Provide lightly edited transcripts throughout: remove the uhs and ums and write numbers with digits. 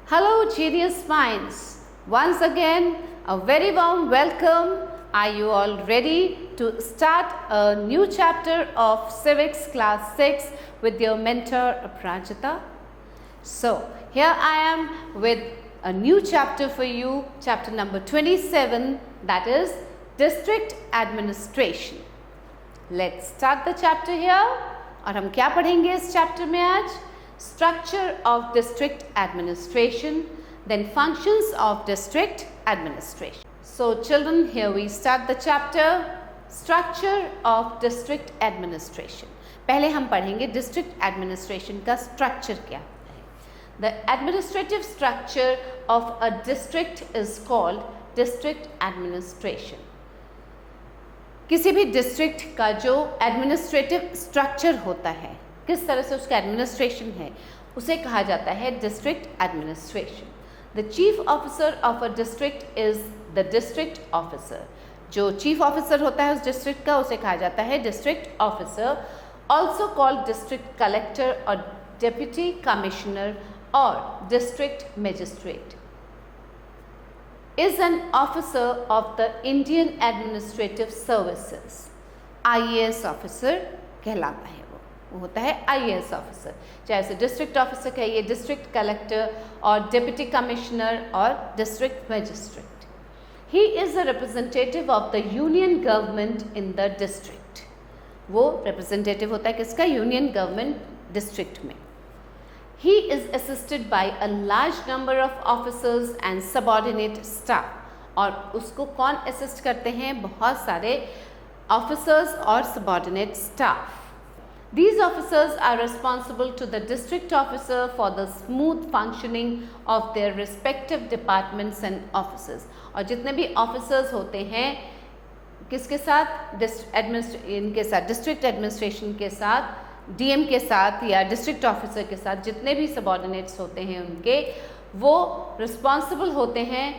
Hello, genius minds. Once again, a very warm welcome. Are you all ready to start a new chapter of Civics Class 6 with your mentor, Aprajita? So, here I am with a new chapter for you, chapter number 27, that is District Administration. Let's start the chapter here. और हम क्या पढ़ेंगे इस chapter में आज? Structure of District Administration, then Functions of District Administration. So children, here we start the chapter Structure of District Administration. पहले हम पढ़ेंगे District Administration का structure क्या है. The administrative structure of a district is called District Administration. किसी भी district का जो एडमिनिस्ट्रेटिव स्ट्रक्चर होता है, किस तरह से उसका एडमिनिस्ट्रेशन है, उसे कहा जाता है district administration. The chief officer of a district is the district officer. जो चीफ ऑफिसर होता है उस डिस्ट्रिक्ट का, उसे कहा जाता है district officer, also called district collector और डेप्यूटी कमिश्नर और district magistrate. is an officer of the Indian Administrative Services. IAS officer कहलाता है वो होता है IAS ऑफिसर. चाहे उसे डिस्ट्रिक्ट ऑफिसर कहिए, डिस्ट्रिक्ट कलेक्टर और डिप्टी कमिश्नर और district magistrate. He is a representative of the union government in the district. वो रिप्रेजेंटेटिव होता है किसका? यूनियन गवर्नमेंट डिस्ट्रिक्ट में. He is assisted by a large number of officers and subordinate staff. और उसको कौन assist करते हैं? बहुत सारे officers और subordinate staff. These officers are responsible to the district officer for the smooth functioning of their respective departments and offices. और जितने भी officers होते हैं किसके साथ? इनके साथ, डिस्ट्रिक्ट एडमिनिस्ट्रेशन के साथ, डीएम के साथ या डिस्ट्रिक्ट ऑफिसर के साथ जितने भी सबऑर्डिनेट्स होते हैं उनके, वो रिस्पॉन्सिबल होते हैं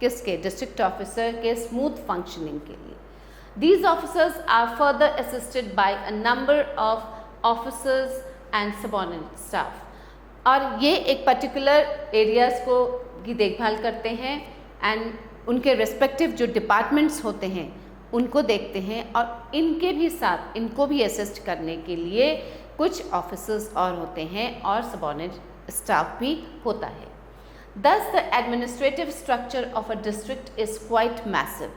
किसके? डिस्ट्रिक्ट ऑफिसर के स्मूथ फंक्शनिंग के लिए. These officers are further assisted by a number of officers and subordinate staff. और ये एक पर्टिकुलर एरियाज को की देखभाल करते हैं एंड उनके रेस्पेक्टिव जो डिपार्टमेंट्स होते हैं उनको देखते हैं, और इनके भी साथ इनको भी असिस्ट करने के लिए कुछ ऑफिसर्स और होते हैं और सबऑर्डिनेट स्टाफ भी होता है. Thus the administrative structure of a district is quite massive.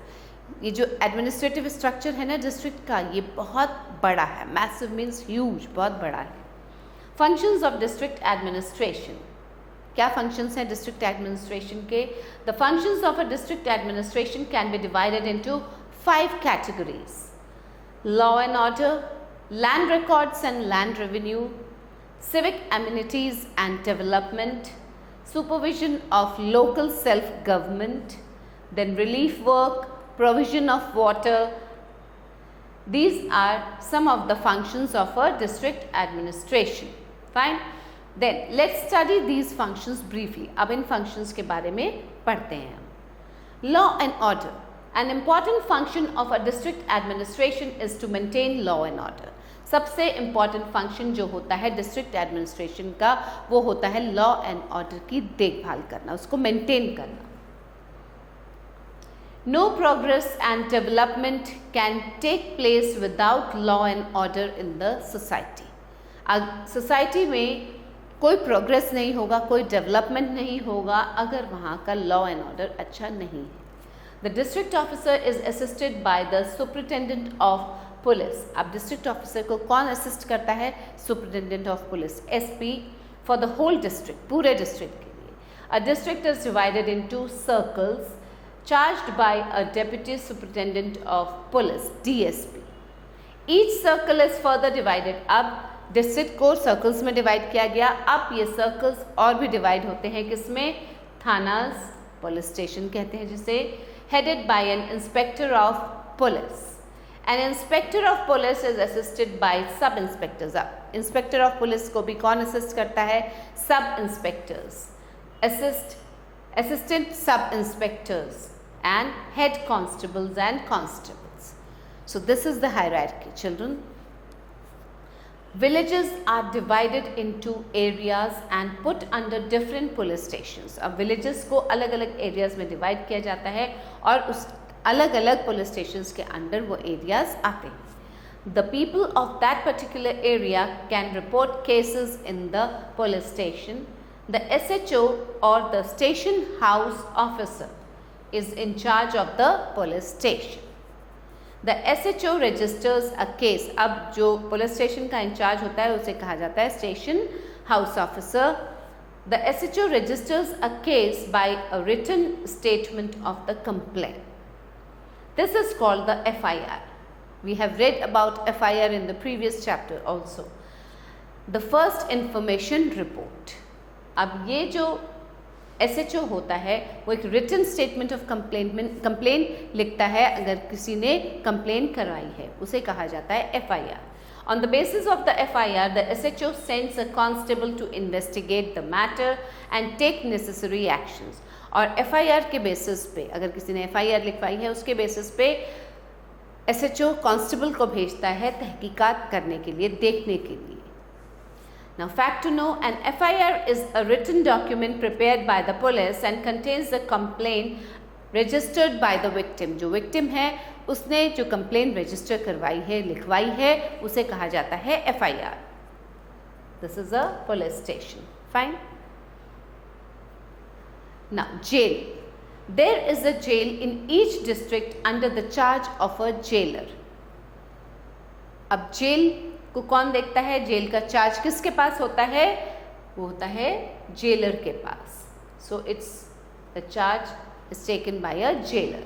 ये जो एडमिनिस्ट्रेटिव स्ट्रक्चर है ना डिस्ट्रिक्ट का, ये बहुत बड़ा है. मैसिव मीन्स ह्यूज, बहुत बड़ा है. Functions of district administration. क्या फंक्शंस हैं डिस्ट्रिक्ट एडमिनिस्ट्रेशन के? The functions of a district administration can be divided into 5 categories: law and order, land records and land revenue, civic amenities and development, supervision of local self-government, then relief work, provision of water. These are some of the functions of a district administration. Fine. Then let's study these functions briefly. अब इन functions के बारे में पढ़ते हैं हम. Law and order. An important function of a district administration is to maintain law and order. सबसे important function जो होता है district administration का, वो होता है law and order की देखभाल करना, उसको maintain करना. No progress and development can take place without law and order in the society. Society में कोई प्रोग्रेस नहीं होगा, कोई डेवलपमेंट नहीं होगा अगर वहाँ का लॉ एंड ऑर्डर अच्छा नहीं है. The district officer is assisted by the superintendent of police. अब district officer को कौन assist करता है? Superintendent of police, SP, for the whole district, पूरे district के लिए. A district is divided into circles charged by a deputy superintendent of police, DSP. Each circle is further divided. अब district को circles में divide किया गया. अब ये circles और भी divide होते हैं किसमें? थानास, police station कहते हैं जिसे, headed by an inspector of police. An inspector of police is assisted by sub inspectors. अब inspector of police को भी कौन assist करता है? Sub inspectors, assistant sub inspectors and head constables and constables. So this is the hierarchy, children. Villages are divided into areas and put under different police stations. अब villages को अलग अलग areas में divide किया जाता है और उस अलग अलग police stations के अंदर वो areas आते हैं. The people of that particular area can report cases in the police station. The SHO or the station house officer is in charge of the police station. The SHO registers a case. अब जो police station का in charge होता है उसे कहा जाता है station house officer. The SHO registers a case by a written statement of the complaint. This is called the FIR. We have read about FIR in the previous chapter also. The first information report. अब ये जो SHO होता है वो एक written statement of complaint लिखता है. अगर किसी ने कंप्लेंट करवाई है उसे कहा जाता है FIR. On the basis of the FIR, the SHO sends a constable to investigate the matter and take necessary actions. और FIR के बेसिस पे, अगर किसी ने FIR लिखवाई है उसके बेसिस पे SHO कांस्टेबल को भेजता है तहकीकात करने के लिए, देखने के लिए. Now, fact to know, an FIR is a written document prepared by the police and contains the complaint registered by the victim. जो victim है उसने जो complaint register करवाई है, लिखवाई है, उसे कहा जाता है FIR. This is a police station. Fine. Now, jail. There is a jail in each district under the charge of a jailer. अब jail को कौन देखता है? जेल का चार्ज किसके पास होता है? वो होता है जेलर के पास. So it's the charge is taken by a jailer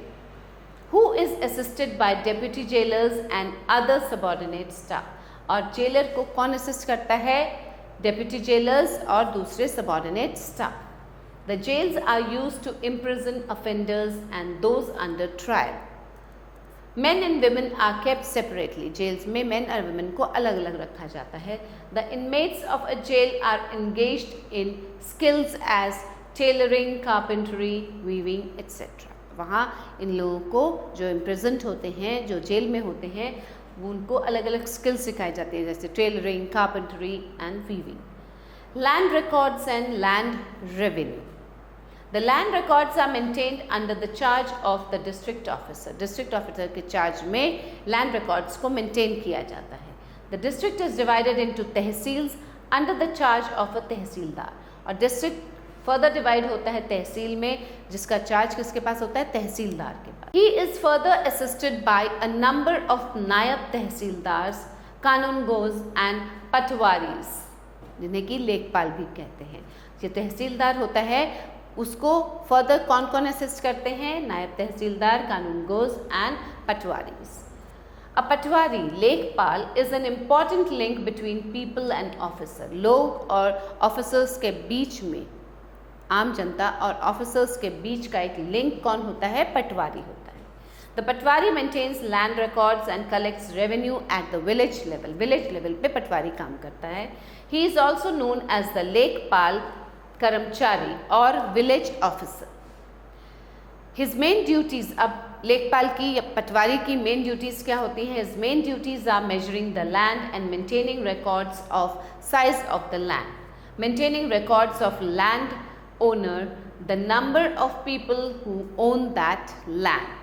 who is assisted by deputy jailers and other subordinate staff. और जेलर को कौन असिस्ट करता है? डेप्यूटी जेलर्स और दूसरे subordinate staff. The jails are used to imprison offenders and those under trial. Men and women are kept separately. Jails में men और women को अलग अलग रखा जाता है. The inmates of a jail are engaged in skills as tailoring, carpentry, weaving, etc. वहाँ इन लोगों को जो imprisoned होते हैं, जो जेल में होते हैं, वो उनको अलग अलग skills सिखाई जाती हैं, जैसे tailoring, carpentry and weaving. Land records and land revenue. The land records are maintained under the charge of the district officer. District officer के charge में land records को maintain किया जाता है. The district is divided into tehsils under the charge of a तहसीलदार. और district further divide होता है तहसील में, जिसका charge किसके पास होता है? तहसीलदार के पास. He is further assisted by a number of नायब तहसीलदार्स, कानूनगोज and पटवारीज, जिन्हें कि लेखपाल भी कहते हैं. जो तहसीलदार होता है उसको फर्दर कौन कौन असिस्ट करते हैं? नायब तहसीलदार, कानूनगोज एंड पटवारीज. अ पटवारी, लेखपाल is an important link between people and officer. लोग और ऑफिसर्स के बीच में, आम जनता और ऑफिसर्स के बीच का एक लिंक कौन होता है? पटवारी होता है. The patwari maintains land records and collects revenue at the village level. Village level पे पटवारी काम करता है. He is also known as the lekhpal, कर्मचारी और village officer. His main duties, अब लेखपाल की या पटवारी की मेन ड्यूटीज क्या होती हैं? His main duties are measuring the land and maintaining records of size of the land, maintaining records of land owner, the number of people who own that land,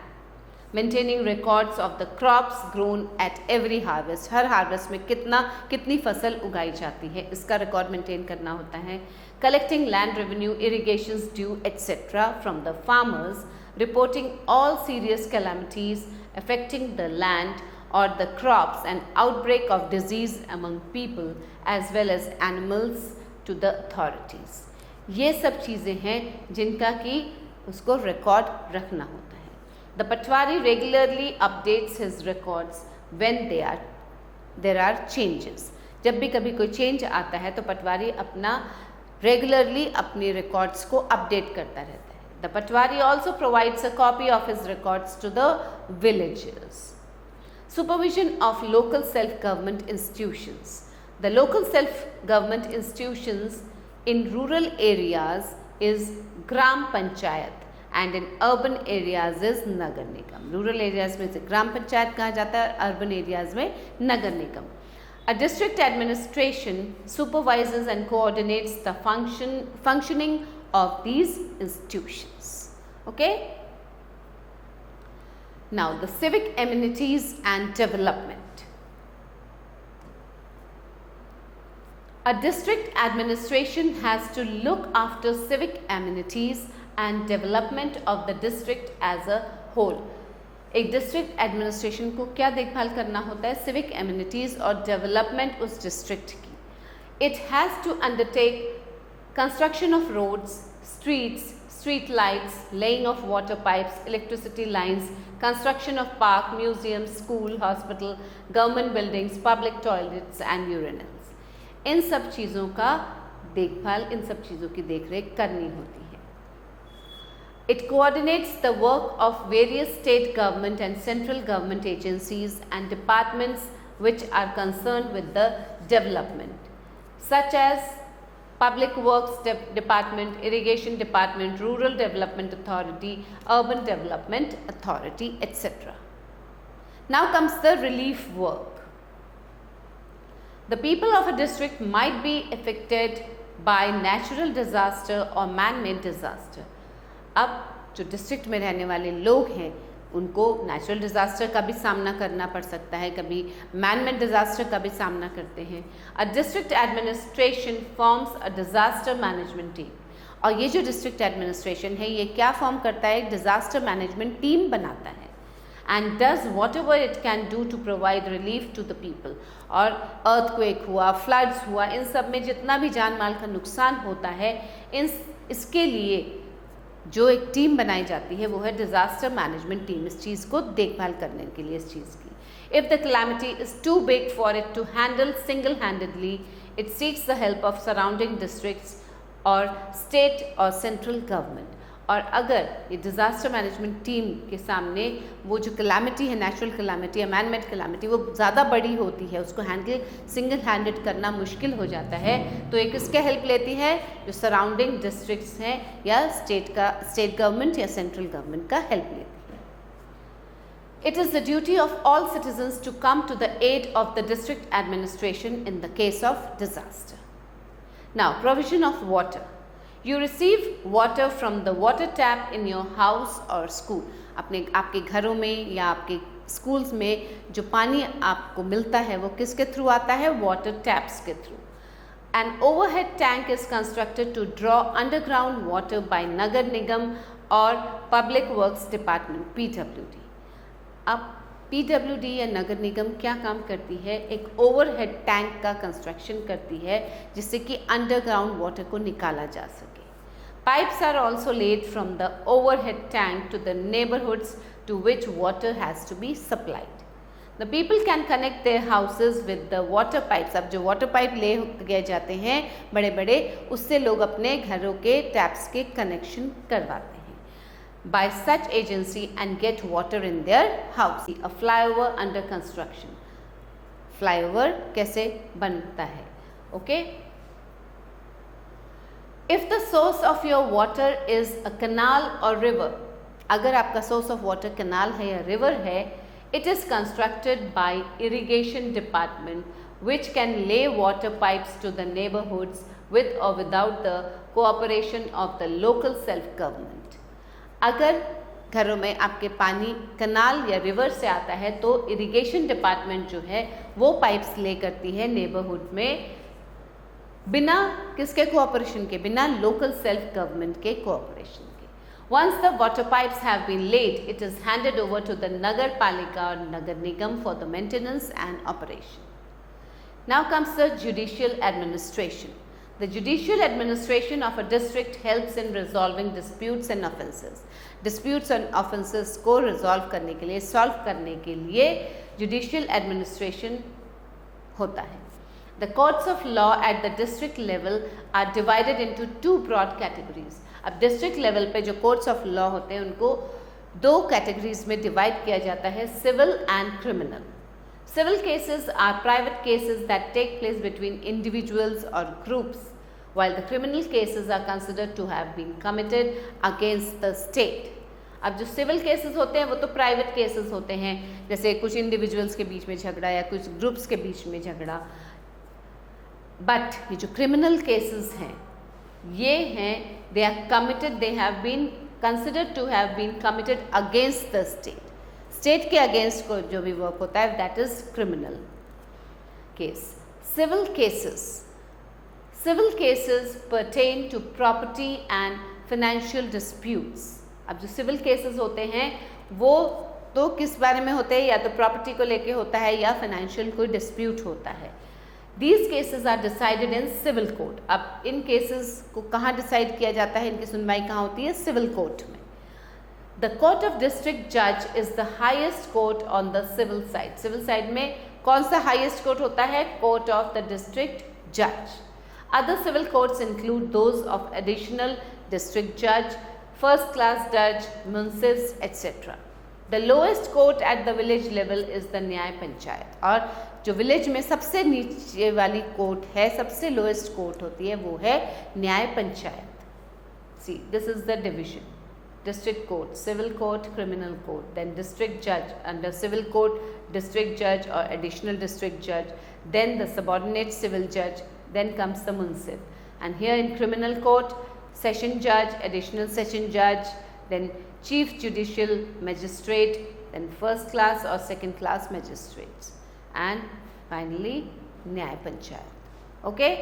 maintaining records of the crops grown at every harvest. हर harvest में कितनी फसल उगाई जाती है, इसका record maintain करना होता है. Collecting land revenue, irrigations due, etc. from the farmers, reporting all serious calamities affecting the land or the crops and outbreak of disease among people as well as animals to the authorities. ये सब चीज़ें हैं जिनका कि उसको record रखना होता है. The Patwari regularly updates his records when there are changes. जब भी कभी कोई चेंज आता है तो पटवारी अपना रेगुलरली अपने रिकॉर्ड्स को अपडेट करता रहता है. The patwari also provides a copy of his records to the villages. Supervision of local self government institutions. The local self government institutions in rural areas is gram panchayat and in urban areas is nagar nigam. Rural areas में से ग्राम पंचायत कहा जाता है, urban areas में नगर निगम. A district administration supervises and coordinates the functioning of these institutions. Okay? Now, the civic amenities and development. A district administration has to look after civic amenities and development of the district as a whole. एक district administration को क्या देखभाल करना होता है? Civic amenities और development उस district की. It has to undertake construction of roads, streets, street lights, laying of water pipes, electricity lines, construction of park, museum, school, hospital, government buildings, public toilets and urinals. इन सब चीज़ों का देखभाल, इन सब चीज़ों की देखरेख करनी होती है. It coordinates the work of various state government and central government agencies and departments which are concerned with the development, such as Public Works Department, Irrigation Department, Rural Development Authority, Urban Development Authority, etc. Now comes the relief work. The people of a district might be affected by natural disaster or man-made disaster. अब जो district में रहने वाले लोग हैं उनको natural disaster का भी सामना करना पड़ सकता है, कभी मैन-मेड डिज़ास्टर का भी सामना करते हैं. A district administration forms a disaster management team. और ये जो डिस्ट्रिक्ट एडमिनिस्ट्रेशन है ये क्या फॉर्म करता है? एक डिज़ास्टर मैनेजमेंट टीम बनाता है. And does whatever it can do to provide relief to the people. और अर्थक्वेक हुआ, फ्लड्स हुआ, इन सब में जितना भी जान माल का नुकसान होता है इसके लिए जो एक टीम बनाई जाती है वो है डिज़ास्टर मैनेजमेंट टीम, इस चीज़ को देखभाल करने के लिए, इस चीज़ की. If the calamity is too big for it to handle single handedly, it seeks the help of surrounding districts और स्टेट और सेंट्रल गवर्नमेंट. और अगर ये डिज़ास्टर मैनेजमेंट टीम के सामने वो जो कैलामिटी है, नेचुरल कैलामिटी या मैन मेड कैलामिटी, वो ज़्यादा बड़ी होती है, उसको हैंडल सिंगल हैंडेड करना मुश्किल हो जाता है, तो एक किसके हेल्प लेती है? जो सराउंडिंग डिस्ट्रिक्ट्स हैं या स्टेट गवर्नमेंट या सेंट्रल गवर्नमेंट का हेल्प लेती है. It is the duty of all citizens to come to the aid of the district administration in the case of disaster. Now, provision of water. You receive water from the water tap in your house or school. आपके घरों में या आपके schools में जो पानी आपको मिलता है वो किसके थ्रू आता है? वाटर टैप्स के through. An overhead tank is constructed to draw underground water by नगर निगम और Public Works Department, PWD. अब PWD या नगर निगम क्या काम करती है? एक ओवरहेड टैंक का कंस्ट्रक्शन करती है जिससे कि अंडरग्राउंड वाटर को निकाला जा सके. Pipes are also laid from the overhead tank to the neighborhoods to which water has to be supplied. The people can connect their houses with the water pipes. अब जो water pipe ले गए जाते हैं बड़े बड़े, उससे लोग अपने घरों के टैप्स के कनेक्शन करवाते हैं by such agency and get water in their house. A flyover under construction. Flyover कैसे बनता है? Okay? If the source of your water is a canal or river, अगर आपका source of water canal है या river है, it is constructed by irrigation department which can lay water pipes to the neighborhoods with or without the cooperation of the local self government. अगर घरों में आपके पानी कनाल या रिवर से आता है तो इरिगेशन डिपार्टमेंट जो है वो पाइप्स ले करती है नेबरहुड में, बिना किसके कोऑपरेशन के? बिना लोकल सेल्फ गवर्नमेंट के कोऑपरेशन के. Once the water pipes have been laid, it is handed over to the Nagar Palika or Nagar Nigam for the maintenance and operation. Now comes the judicial administration. The judicial administration of a district helps in resolving disputes and offences. Disputes and offences को resolve करने के लिए, solve करने के लिए judicial administration होता है. The courts of law at the district level are divided into two broad categories. अब district level पे जो courts of law होते हैं उनको दो categories में divide किया जाता है, civil and criminal. Civil cases are private cases that take place between individuals or groups, while the criminal cases are considered to have been committed against the state. अब जो सिविल केसेस होते हैं वो तो private cases होते हैं, जैसे कुछ इंडिविजुअल्स के बीच में झगड़ा या कुछ ग्रुप्स के बीच में झगड़ा। बट ये जो क्रिमिनल केसेस हैं ये हैं they are committed, they have been considered to have been committed against the state के अगेंस्ट को जो भी वर्क होता है that is criminal case. Civil cases pertain to property and financial disputes। अब जो सिविल केसेस होते हैं वो तो किस बारे में होते हैं, या तो प्रॉपर्टी को लेके होता है या फाइनेंशियल कोई डिस्प्यूट होता है। These cases are decided in civil court। अब इन केसेस को कहाँ डिसाइड किया जाता है, इनकी सुनवाई कहाँ होती है, सिविल कोर्ट में। The court of district judge is the highest court on the civil side। Civil side में कौन सा हाईएस्ट कोर्ट होता है, कोर्ट ऑफ द डिस्ट्रिक्ट जज। Other civil courts include those of additional district judge, first class judge, munsifs, etc. The lowest court at the village level is the न्याय पंचायत। और जो village में सबसे नीचे वाली कोर्ट है, सबसे लोएस्ट कोर्ट होती है, वो है न्याय panchayat. See, this is the division: district court, civil court, criminal court, then district judge, under civil court, district judge or additional district judge, then the subordinate civil judge, then comes the munsif, and here in criminal court, session judge, additional session judge, then chief judicial magistrate, then first class or second class magistrates, and finally nyay panchayat. Okay,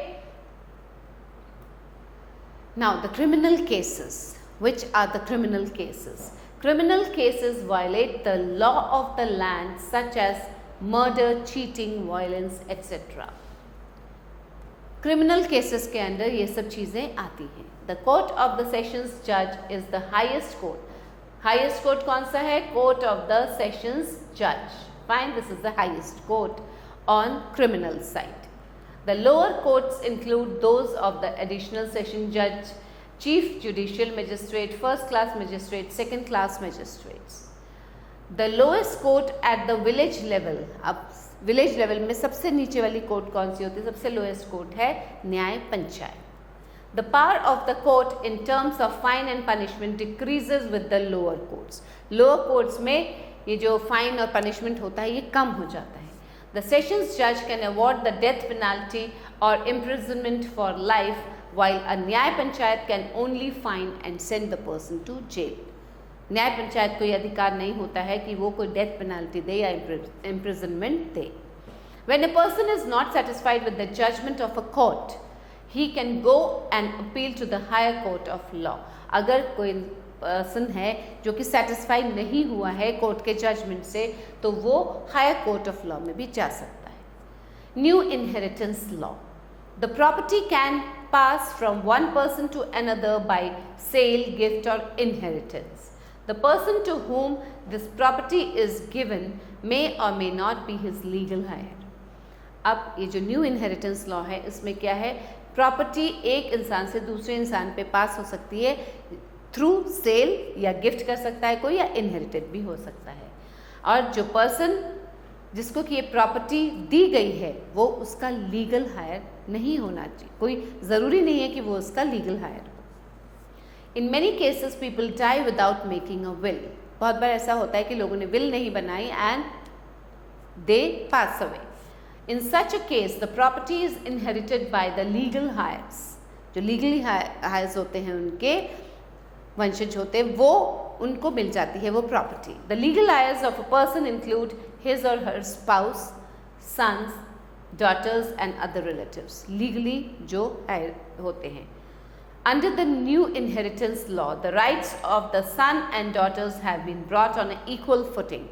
now the criminal cases. Which are the criminal cases? Criminal cases violate the law of the land such as murder, cheating, violence, etc. Criminal cases के अंदर ये सब चीज़ें आती हैं। The court of the sessions जज is the highest court. Highest court कौन सा है, कोर्ट ऑफ द सेशंस जज। Fine, this is the highest court on criminal side. The lower courts include those of the additional session जज, chief judicial magistrate, first class magistrate, second class magistrates. The lowest court at the village level. अब village level में सबसे नीचे वाली court कौन सी होती है, सबसे लोएस्ट कोर्ट है न्याय panchayat. The power of the court in terms of fine and punishment decreases with the lower courts. Lower courts में ये जो फाइन और पनिशमेंट होता है ये कम हो जाता है। द सेशंस जज can award the death penalty और imprisonment for life, while a nyaya panchayat can only fine and send the person to jail. Nyaya panchayat को यह अधिकार नहीं होता है कि वो कोई डेथ पेनाल्टी दे या imprisonment they. When a person is not satisfied with the judgment of a court, he can go and appeal to the higher court of law। अगर कोई पर्सन है जो कि सेटिस्फाइड नहीं हुआ है कोर्ट के जजमेंट से, तो वो हायर कोर्ट ऑफ लॉ में भी जा सकता है। New inheritance law. The property can pass from one person to another by sale, gift or inheritance. The person to whom this property is given may or may not be his legal heir। अब ये जो new inheritance law है इसमें क्या है, property एक इंसान से दूसरे इंसान पे पास हो सकती है थ्रू सेल, या गिफ्ट कर सकता है कोई, या इनहेरिटेड भी हो सकता है। और जो पर्सन जिसको कि ये प्रॉपर्टी दी गई है वो उसका लीगल हायर नहीं होना चाहिए, कोई ज़रूरी नहीं है कि वो उसका लीगल हायर हो। In many cases people die without making a will. बहुत बार ऐसा होता है कि लोगों ने विल नहीं बनाई and they pass away. In such a case the property is inherited by the legal heirs. जो लीगली हायर्स होते हैं, उनके वंशज होते हैं, वो उनको मिल जाती है वो property. The legal heirs of a person include his or her spouse, sons, daughters and other relatives। Legally जो होते हैं। Under the new inheritance law, the rights of the son and daughters have been brought on an equal footing।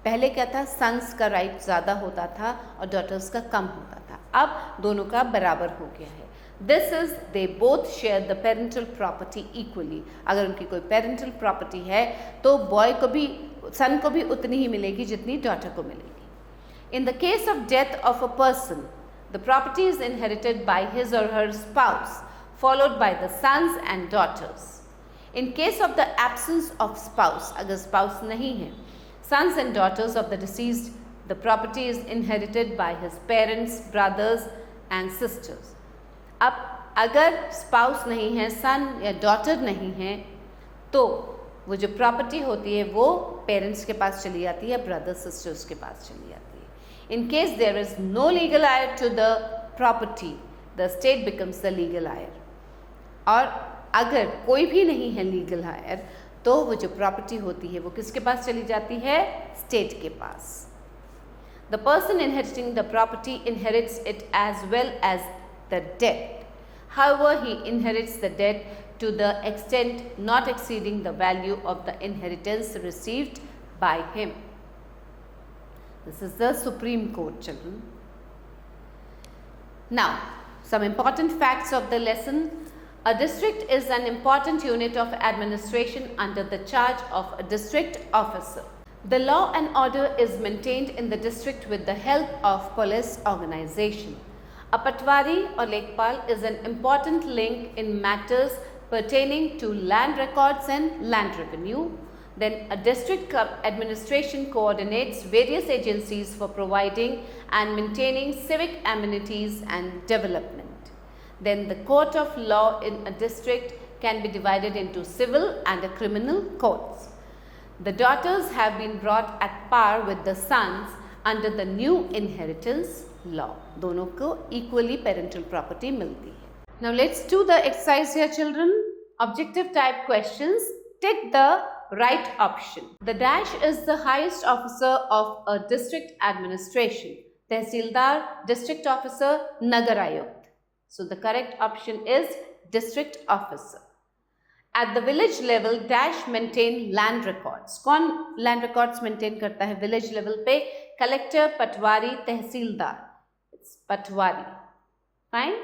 पहले क्या था, sons का right ज़्यादा होता था और daughters का कम होता था, अब दोनों का बराबर हो गया है। This is they both share the parental property equally। अगर उनकी कोई parental property है तो बॉय को भी, सन को भी उतनी ही मिलेगी जितनी डॉटर को मिलेगी। In the case of death of a person, the property is inherited by his or her spouse, followed by the sons and daughters। In case of the absence of spouse, अगर spouse नहीं है, sons and daughters of the deceased, the property is inherited by his parents, brothers and sisters। अब अगर spouse नहीं है, सन या daughter नहीं है, तो वो जो प्रॉपर्टी होती है वो पेरेंट्स के पास चली जाती है, ब्रदर्स सिस्टर्स के पास चली जाती है। In case there is no legal heir to the property, the state becomes the legal heir. और अगर कोई भी नहीं है लीगल हायर तो वो जो प्रॉपर्टी होती है वो किसके पास चली जाती है? स्टेट के पास। The person inheriting the property inherits it as well as the debt. However, he inherits the debt to the extent not exceeding the value of the inheritance received by him. This is the Supreme Court, children. Now, some important facts of the lesson. A district is an important unit of administration under the charge of a district officer. The law and order is maintained in the district with the help of police organization. A patwari or lekpal is an important link in matters pertaining to land records and land revenue. Then a district administration coordinates various agencies for providing and maintaining civic amenities and development. Then the court of law in a district can be divided into civil and criminal courts. The daughters have been brought at par with the sons under the new inheritance law. दोनों को equally parental property मिलती है. Now let's do the exercise here, children. Objective type questions. Take the right option. The dash is the highest officer of a district administration. Tehsildar, district officer, Nagar Ayukt. So the correct option is district officer. At the village level, dash maintain land records. कौन land records maintain करता है village level पे? Collector, Patwari, Tehsildar. It's Patwari. Fine.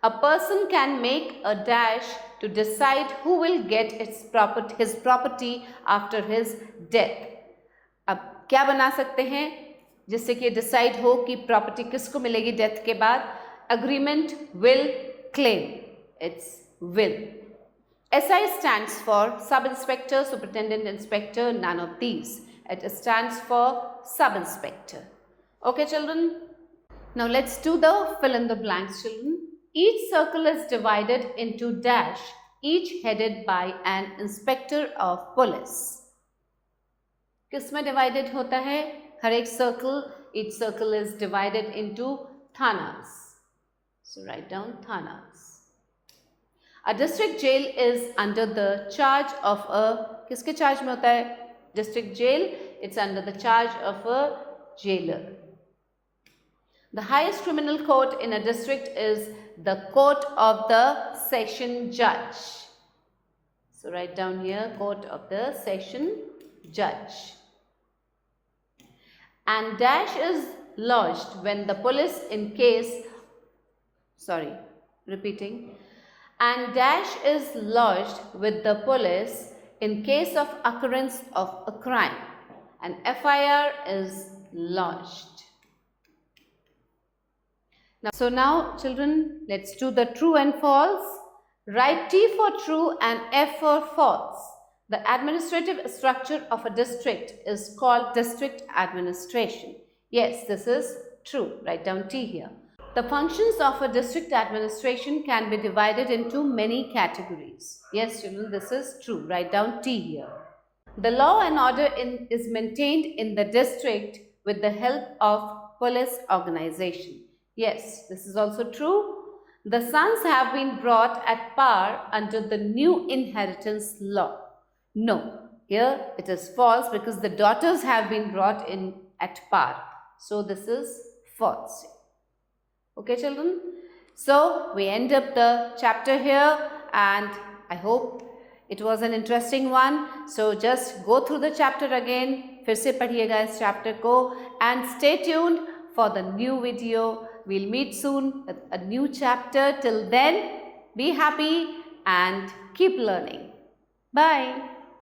A person can make a dash to decide who will get his property after his death. अब क्या बना सकते हैं जिससे कि डिसाइड हो कि प्रॉपर्टी किसको मिलेगी डेथ के बाद? Agreement, will, claim. It's will. SI stands for sub-inspector, superintendent, inspector, none of these. It stands for sub-inspector. Okay, children? Now let's do the fill in the blanks, children. Each circle is divided into dash, each headed by an inspector of police. किसमें divided होता है? हर एक circle, each circle is divided into thanas. So write down thanas. A district jail is under the charge of a, किसके charge में होता है? District jail, it's under the charge of a jailer. The highest criminal court in a district is the court of the session judge. So write down here, court of the session judge. And dash is lodged when the police in case, repeating. And dash is lodged with the police in case of occurrence of a crime. An FIR is lodged. Now children, let's do the true and false. Write T for true and F for false. The administrative structure of a district is called district administration. Yes, this is true. Write down T here. The functions of a district administration can be divided into many categories. Yes, children, this is true. Write down T here. The law and order is maintained in the district with the help of police organization. Yes, this is also true. The sons have been brought at par under the new inheritance law. No, here it is false because the daughters have been brought in at par. So this is false. Okay, children? So we end up the chapter here and I hope it was an interesting one. So just go through the chapter again. फिर से पढ़िएगा इस chapter को and stay tuned for the new video. We'll meet soon with a new chapter. Till then, be happy and keep learning. Bye.